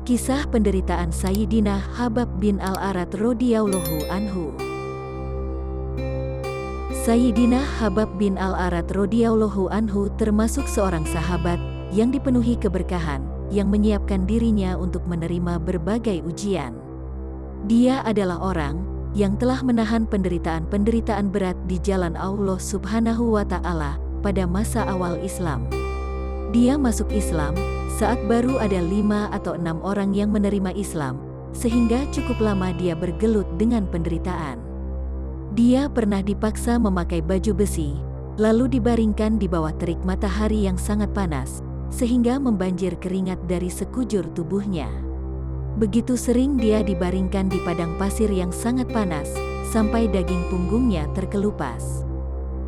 Kisah penderitaan Sayyidina Khabbab bin Al-Arat radhiyallahu anhu. Sayyidina Khabbab bin Al-Arat radhiyallahu anhu termasuk seorang sahabat yang dipenuhi keberkahan, yang menyiapkan dirinya untuk menerima berbagai ujian. Dia adalah orang yang telah menahan penderitaan-penderitaan berat di jalan Allah Subhanahu wa Ta'ala pada masa awal Islam. Dia masuk Islam saat baru ada 5 atau 6 orang yang menerima Islam, sehingga cukup lama dia bergelut dengan penderitaan. Dia pernah dipaksa memakai baju besi, lalu dibaringkan di bawah terik matahari yang sangat panas, sehingga membanjir keringat dari sekujur tubuhnya. Begitu sering dia dibaringkan di padang pasir yang sangat panas, sampai daging punggungnya terkelupas.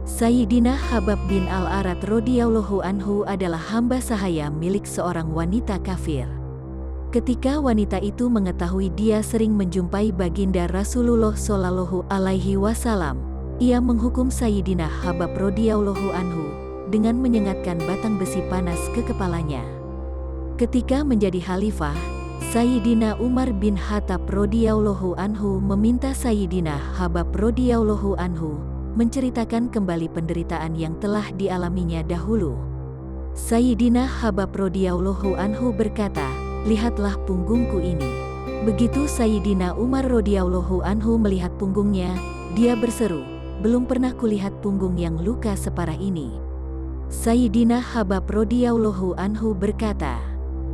Sayyidina Khabbab bin Al-Arat radhiyallahu anhu adalah hamba sahaya milik seorang wanita kafir. Ketika wanita itu mengetahui dia sering menjumpai baginda Rasulullah Shallallahu Alaihi Wasallam, ia menghukum Sayyidina Khabbab radhiyallahu anhu dengan menyengatkan batang besi panas ke kepalanya. Ketika menjadi khalifah, Sayyidina Umar bin Khattab radhiyallahu anhu meminta Sayyidina Khabbab radhiyallahu anhu menceritakan kembali penderitaan yang telah dialaminya dahulu. Sayyidina Khabbab radhiyallahu anhu berkata, "Lihatlah punggungku ini." Begitu Sayyidina Umar radhiyallahu anhu melihat punggungnya, dia berseru, "Belum pernah kulihat punggung yang luka separah ini." Sayyidina Khabbab radhiyallahu anhu berkata,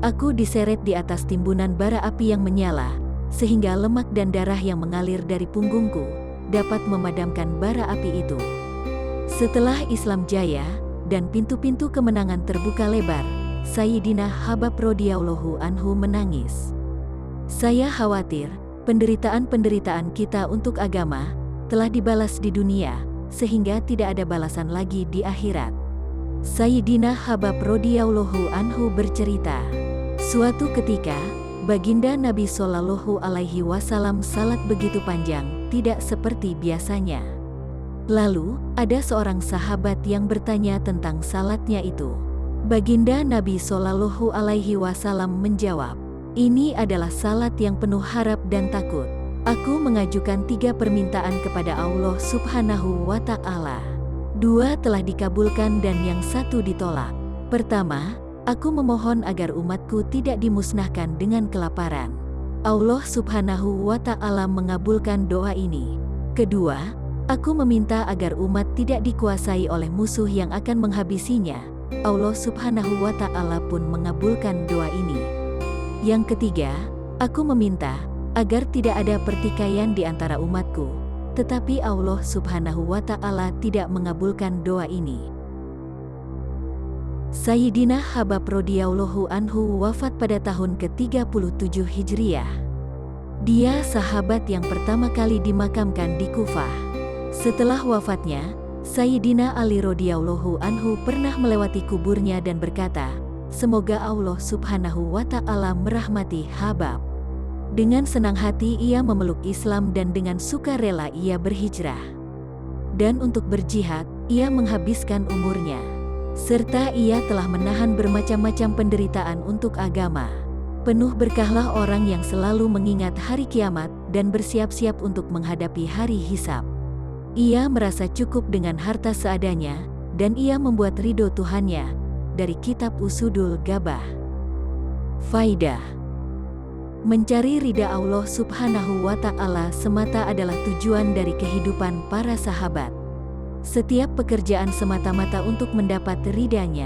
"Aku diseret di atas timbunan bara api yang menyala, sehingga lemak dan darah yang mengalir dari punggungku dapat memadamkan bara api itu." Setelah Islam jaya dan pintu-pintu kemenangan terbuka lebar, Sayyidina Khabbab radhiyallahu anhu menangis. "Saya khawatir penderitaan-penderitaan kita untuk agama telah dibalas di dunia, sehingga tidak ada balasan lagi di akhirat." Sayyidina Khabbab radhiyallahu anhu bercerita, suatu ketika baginda Nabi Shallallahu Alaihi Wasallam salat begitu panjang, tidak seperti biasanya. Lalu, ada seorang sahabat yang bertanya tentang salatnya itu. Baginda Nabi Shallallahu Alaihi Wasallam menjawab, "Ini adalah salat yang penuh harap dan takut. Aku mengajukan 3 permintaan kepada Allah Subhanahu wa Ta'ala. 2 telah dikabulkan dan yang 1 ditolak. Pertama, aku memohon agar umatku tidak dimusnahkan dengan kelaparan. Allah Subhanahu wa Ta'ala mengabulkan doa ini. Kedua, aku meminta agar umat tidak dikuasai oleh musuh yang akan menghabisinya. Allah Subhanahu wa Ta'ala pun mengabulkan doa ini. Yang ketiga, aku meminta agar tidak ada pertikaian di antara umatku, tetapi Allah Subhanahu wa Ta'ala tidak mengabulkan doa ini." Sayyidina Khabbab radhiyallahu anhu wafat pada tahun ke-37 Hijriah. Dia sahabat yang pertama kali dimakamkan di Kufah. Setelah wafatnya, Sayyidina Ali radhiyallahu anhu pernah melewati kuburnya dan berkata, "Semoga Allah Subhanahu wa Ta'ala merahmati Khabbab." Dengan senang hati ia memeluk Islam dan dengan sukarela ia berhijrah. Dan untuk berjihad, ia menghabiskan umurnya. Serta ia telah menahan bermacam-macam penderitaan untuk agama. Penuh berkahlah orang yang selalu mengingat hari kiamat dan bersiap-siap untuk menghadapi hari hisab. Ia merasa cukup dengan harta seadanya, dan ia membuat ridho Tuhannya. Dari kitab Usudul Gabah. Faidah: mencari ridha Allah Subhanahu wa Ta'ala semata adalah tujuan dari kehidupan para sahabat. Setiap pekerjaan semata-mata untuk mendapat ridhanya.